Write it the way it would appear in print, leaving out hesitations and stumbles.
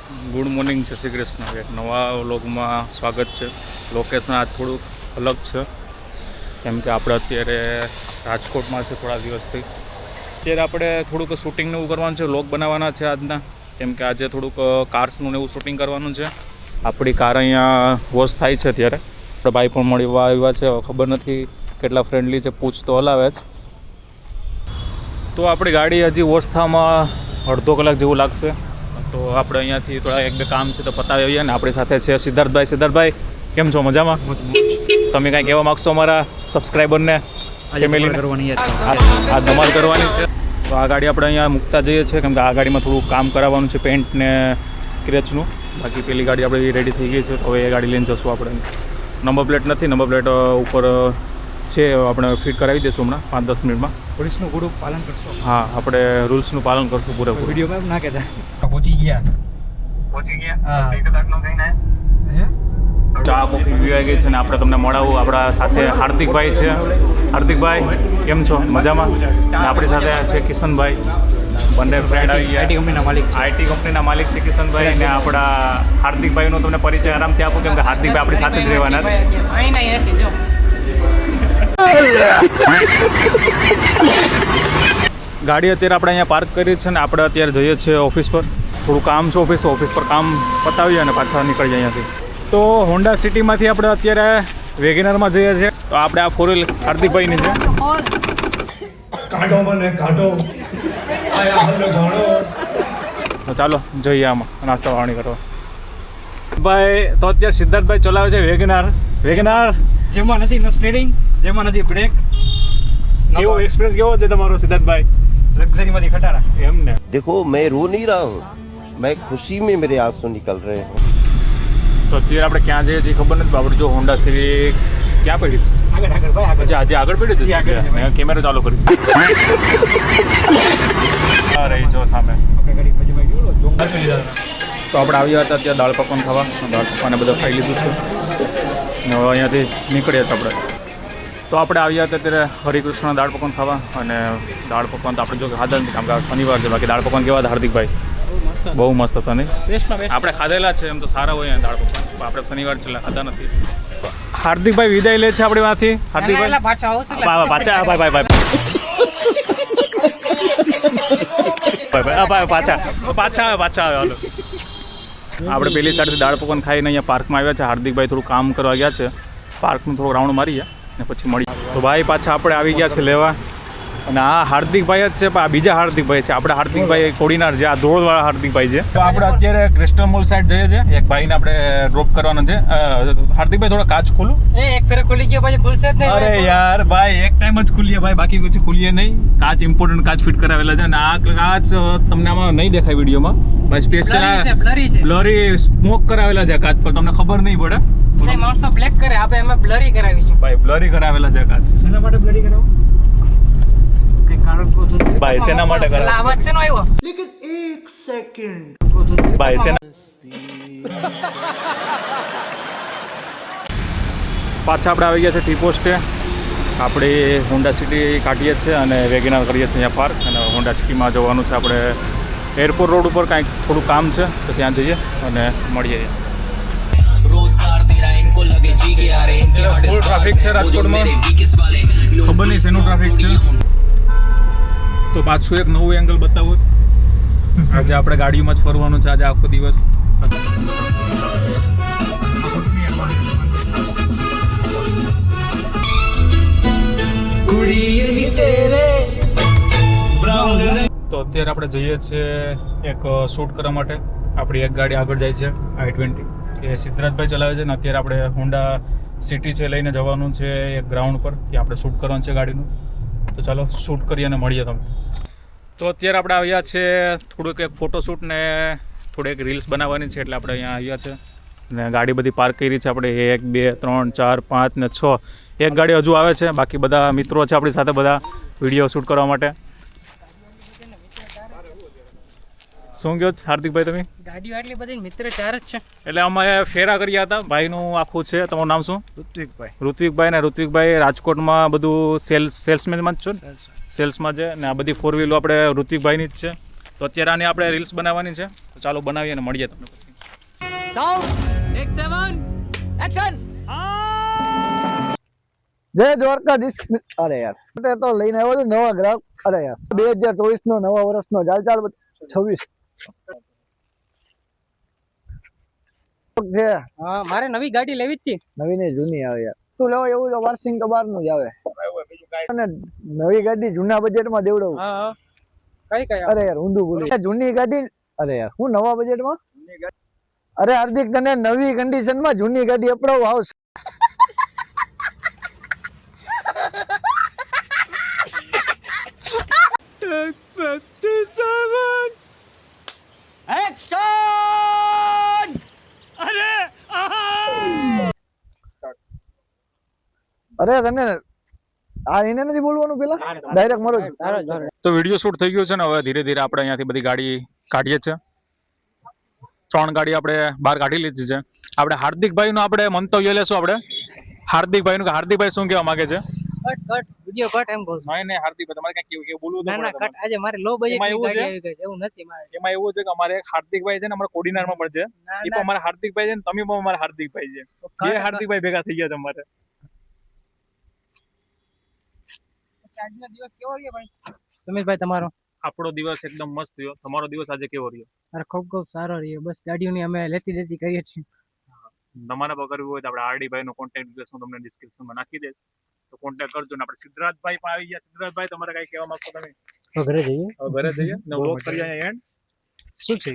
Good morning, જય શ્રી કૃષ્ણ. એક નવા વ્લોગમાં સ્વાગત છે. લોકેશન આજ થોડુંક અલગ છે કેમ કે આપણે અત્યારે રાજકોટમાં છે થોડા દિવસથી. અત્યારે આપણે થોડુંક શૂટિંગને એવું કરવાનું છે, વ્લોગ બનાવવાના છે આજના, કેમ કે આજે થોડુંક કાર્સનું ને એવું શૂટિંગ કરવાનું છે. આપણી કાર અહીંયા વોશ થાય છે અત્યારે. આપણે ભાઈ પણ મળવા આવ્યા છે, ખબર નથી કેટલા ફ્રેન્ડલી છે, પૂછ તો હલાવે જ. તો આપણી ગાડી હજી વોશ થવામાં અડધો કલાક જેવું લાગશે. તો આપણે અહીંયાથી થોડા એક બે કામ છે તો પતાવી આવીએ. ને આપણી સાથે છે સિદ્ધાર્થભાઈ. કેમ છો? મજામાં? તમે કાંઈ કહેવા માગશો અમારા સબસ્ક્રાઈબરને, ફેમિલીને? આ ધમાલ કરવાની છે. તો આ ગાડી આપણે અહીંયા મૂકતા જઈએ છીએ કેમ કે આ ગાડીમાં થોડું કામ કરાવવાનું છે, પેન્ટ ને સ્ક્રેચનું. બાકી પેલી ગાડી આપણી રેડી થઈ ગઈ છે, તો હવે એ ગાડી લઈને જશું આપણે. નંબર પ્લેટ નથી, નંબર પ્લેટ ઉપર છે, આપણે ફિટ કરાવી દઈશું હમણાં 5-10 મિનિટમાં. પોલીસનું પૂરું પાલન કરશો? હા, આપણે રૂલ્સનું પાલન કરશું પૂરેપૂરું. વિડીયોમાં ના કહેતા પહોંચી ગયા હા ચા કોફી પીવાઈ ગઈ છે ને આપણે તમને મળાવું. આપણા સાથે હાર્દિકભાઈ છે. હાર્દિકભાઈ કેમ છો? મજામાં? આપણી સાથે છે કિશનભાઈ. બંને ફ્રેન્ડ આવી ગયા. આઈટી કંપનીના માલિક છે કિશનભાઈ, અને આપણા હાર્દિકભાઈનો તમને પરિચય આરામથી આપો કેમ કે હાર્દિકભાઈ આપણી સાથે જ રહેવાના છે. ગાડી અત્યારે આપણે અહીંયા પાર્ક કરી છે ને આપણે અત્યારે જઈએ છીએ ઓફિસ પર. થોડું કામ છે ઓફિસ પર કામ પતાવીએ અને પાછા નીકળી જાય અહીંયાથી. તો હોન્ડા સિટીમાંથી આપણે અત્યારે વેગેનરમાં જઈએ છીએ. તો આપણે આ 4 વ્હીલ હાર્દિકભાઈની છે. તો ચાલો જઈએ આમાં નાસ્તા પાણી કરવા. ભાઈ તો અત્યારે સિદ્ધાર્થભાઈ ચલાવે છે વેગેનાર. જેમાં નથી સ્ટેરિંગ, જેમાં નથી બ્રેક. કેવો એક્સપ્રેસ કેવો છે તમારો સિદ્ધાર્થભાઈ? લક્ઝરીમાંથી ખટારા એમ ને. देखो मैं रो नहीं रहा हूँ, मैं खुशी में मेरे आंसू निकल रहे हैं. તો અત્યારે આપણે ક્યાં જઈએ છીએ ખબર નથી. આપણે જો હોન્ડા સિટી ક્યાં પડી છે? આગળ ભાઈ આજે આગળ પડી હતી. મેં કેમેરા ચાલુ કરી રહી જો સામે. તો આપણે આવ્યા હતા ત્યાં દાળ પકવાન ખાવા. દાળ પકવાને બધું ખાઈ લીધું છે ને હવે અહીંયાથી નીકળ્યા છે આપણે. તો આપણે આવ્યા હતા ત્યારે હરિકૃષ્ણ દાળ પકવાન ખાવા. અને દાળ પકવાન તો આપણે જો ખાધા નથી કેમ કે શનિવાર છે. બાકી દાળ પકવાન કેવા હતા હાર્દિકભાઈ? બહુ મસ્ત હતા નહીં? આપણે ખાધેલા છે એમ તો સારા હોય દાળ પકવાન. આપણે શનિવાર છેલ્લા ખાધા નથી. હાર્દિકભાઈ વિદાય લે છે આપણી માંથી. હાર્દિકભાઈ પાછા આવે. હાલો આપણે પેલી સાઈડથી દાળ પકવાન ખાઈને અહીંયા પાર્કમાં આવ્યા છે. હાર્દિકભાઈ થોડું કામ કરવા ગયા છે, પાર્કનું થોડું રાઉન્ડ મારીએ ને પછી મળી. તો ભાઈ પાછા આપણે આવી ગયા છે લેવા. અને આ હાર્દિકભાઈ જ છે, પણ આ બીજા હાર્દિકભાઈ છે. આપણે હાર્દિકભાઈ કોડીનાર છે, આ ધોળવાળા હાર્દિકભાઈ છે. તો આપણે અત્યારે ક્રિસ્ટલ મોલ સાઈડ જઈએ છીએ. એક ભાઈને આપણે ડ્રોપ કરવાનો છે. હાર્દિકભાઈ થોડા કાચ ખોલું. એક ફેર ખુલી ગયો પછી ખુલશે જ નહીં. અરે યાર ભાઈ એક ટાઈમ જ ખુલીએ ભાઈ, બાકી પછી ખુલીએ નહીં. કાચ ઇમ્પોર્ટન્ટ કાચ ફિટ કરાવેલા છે. અને આ કાચ તમને આમાં નહીં દેખાય વિડીયોમાં. ભાઈ સ્પેશિયલ બ્લરી સ્મોક કરાવેલા છે કાચ પર, તમને ખબર નહીં પડે. માણસો બ્લેક કરે, આપણે એમાં બ્લરી કરાવીશું. ભાઈ બ્લરી કરાવેલા છે કાચ. શેના માટે બ્લરી કરાવો? ભાઈ શેના માટે કરાવો? આવાજ શેનો આવ્યો? लेकिन एक सेकंड ભાઈ શેના પાછા આપણે આવી ગયા છે ટી પોસ્ટે. આપણે હોન્ડા સિટી કાઢીએ છીએ અને વેગેનાર કરીએ છીએ અહીંયા પાર્ક. અને હોન્ડા સિટીમાં જવાનું છે આપણે. એરપોર્ટ રોડ ઉપર કાંઈક થોડું કામ છે તો ત્યાં જઈએ અને મળીએ. ફૂલ ટ્રાફિક છે રાજકોટમાં, ખબર નહીં શેનું ટ્રાફિક છે. તો પાછું એક નવું એંગલ બતાવું. આજે આપણે ગાડીમાં જ ફરવાનું છે આજે આખો દિવસ. તો અત્યારે આપણે જઈએ છીએ એક શૂટ કરવા માટે. આપણી એક ગાડી આગળ જાય છે i20, એ સિદ્ધાર્થભાઈ ચલાવે છે. ને અત્યારે આપણે હોન્ડા સિટી છે લઈને જવાનું છે એક ગ્રાઉન્ડ પર, ત્યાં આપણે શૂટ કરવાનું છે ગાડીનું. તો ચાલો શૂટ કરીએ અને મળીએ તમને. તો અત્યારે આપણે આવ્યા છે થોડુંક એક ફોટોશૂટ ને થોડી એક રીલ્સ બનાવવાની છે, એટલે આપણે અહીંયા આવ્યા છે. ને ગાડી બધી પાર્ક કરી છે આપણે 1 2 3 4 5 ને 6. એક ગાડી હજુ આવે છે, બાકી બધા મિત્રો છે આપણી સાથે બધા વિડીયો શૂટ કરવા માટે. શું કહો હાર્દિકભાઈ તમે? ગાડીઓ આટલી બધી, મિત્ર 4 જ છે. એટલે અમે ફેરા કર્યા હતા. ભાઈનું આખું છે. તમારું નામ શું? ઋત્વિકભાઈ. ને ઋત્વિકભાઈ રાજકોટમાં બધું સેલ્સમેનમાં જ છો ને? સેલ્સમાં છે. ને આ બધી 4 વ્હીલો આપણે ઋત્વિકભાઈની જ છે. તો અત્યારે આની આપણે રીલ્સ બનાવવાની છે, તો ચાલો બનાવીએ અને મળીએ તમને પછી. જય દ્વારકાધીશ. અરે યાર એટલે તો લઈને આવ્યો છું નવા ગ્રાહક. અરે યાર 2024 નો નવા વર્ષનો ચાલ 26 છે. હા મારે નવી ગાડી લેવી જ હતી. નવી ને જૂની આવે યાર. તું લેવો એવું તો વાર્સિંગ તો બહાર નું જ આવે. અને નવી ગાડી જૂના બજેટમાં દેવડાવું. હા કઈ અરે યાર ઊંધું બોલી. જૂની ગાડી. અરે યાર હું નવા બજેટમાં. અરે હાર્દિક તને નવી કન્ડિશનમાં જૂની ગાડી અપડાવું આવશે. અરે તને આ એને નથી બોલવાનું પેલા ડાયરેક્ટ મારો તો વિડીયો શૂટ થઈ ગયો છે ને, હવે ધીરે ધીરે આપણે અહીંયાથી બધી ગાડી કાઢીએ છીએ. 3 ગાડી આપણે બહાર કાઢી લીધી છે. આપણે હાર્દિકભાઈનું આપણે મંતવ્ય લેશું. આપણે હાર્દિકભાઈનું કે હાર્દિકભાઈ શું કહેવા માંગે છે? કટ વિડિયો કટ એમ કહું છું. નહીં હાર્દિકભાઈ તમારે કઈ કેવું બોલવું તો ના ના પડે કટ આજે મારે લો બજેટ એમાં ની એવું ગાડી છે? આવી ગઈ છે એવું નથી મારે. એમાં એવું છે કે અમારે એક હાર્દિકભાઈ છે ને અમારા કોડીનારમાં પણ છે. ના એ પણ અમારા હાર્દિકભાઈ છે ને તમે પણ અમારા હાર્દિકભાઈ છે. બે હાર્દિકભાઈ ભેગા થઈ ગયા તમારે. આજનો દિવસ કેવો રહ્યો ભાઈ? સુમિતભાઈ તમારો? આપણો દિવસ એકદમ મસ્ત રહ્યો. તમારો દિવસ આજે કેવો રહ્યો? અરે ખૂબ સારો રહ્યો. બસ ગાડીઓની અમે લેતી કરીએ છીએ. તમારે પણ કરવું હોય તો આપણે આરડી ભાઈ નો કોન્ટેક્ટ ડિટેલ્સ હું તમને ડિસ્ક્રિપ્શનમાં નાખી દઈશ, તો કોન્ટેક્ટ કરજો. ને આપણે સિદ્ધરાજભાઈ પણ આવી ગયા. સિદ્ધરાજભાઈ તમારે કઈ કહેવા માંગશો તમે? તો ઘરે જઈએ. હવે ઘરે જઈએ ને વ્લોગ કરીએ એન્ડ. શું છે?